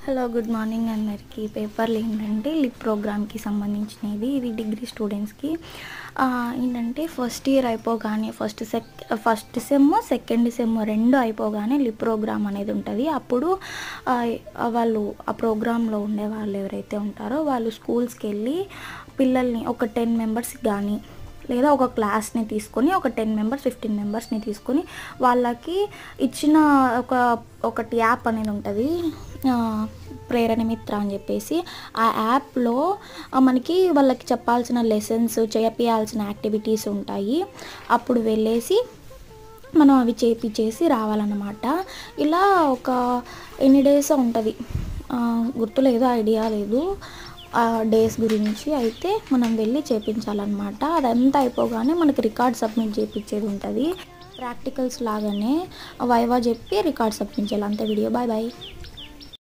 Hello good morning అందరికీ. పేపర్లు ఏంటంటే లిప్ ప్రోగ్రామ్కి సంబంధించినది. ఇది డిగ్రీ స్టూడెంట్స్కి ఏంటంటే ఫస్ట్ ఇయర్ అయిపోగానే ఫస్ట్ సెమ్ సెకండ్ సెమ్ రెండు అయిపోగానే లిప్ ప్రోగ్రామ్ అనేది ఉంటుంది. అప్పుడు వాళ్ళు ఆ ప్రోగ్రాంలో ఉండే వాళ్ళు ఎవరైతే ఉంటారో వాళ్ళు స్కూల్స్కి వెళ్ళి పిల్లల్ని ఒక 10 మెంబర్స్ కానీ లేదా ఒక క్లాస్ని తీసుకొని ఒక 10 మెంబర్స్ 15 మెంబర్స్ని తీసుకొని వాళ్ళకి ఇచ్చిన ఒకటి యాప్ అనేది ఉంటుంది, ప్రేరణ మిత్ర అని చెప్పేసి. ఆ యాప్లో మనకి వాళ్ళకి చెప్పాల్సిన లెసన్స్ చేయాల్సిన యాక్టివిటీస్ ఉంటాయి. అప్పుడు వెళ్ళేసి మనం అవి చేసి రావాలన్నమాట. ఇలా ఒక ఎన్ని డేస్ ఉంటుంది గుర్తులేదు, ఐడియా లేదు ఆ డేస్ గురించి. అయితే మనం వెళ్ళి చేయించాలన్నమాట. అదంతా అయిపోగానే మనకి రికార్డ్ సబ్మిట్ చేయించేది ఉంటుంది. ప్రాక్టికల్స్ లాగానే వైవా చెప్పి రికార్డ్ సబ్మిట్ చేయాలి. అంతే. Video bye bye.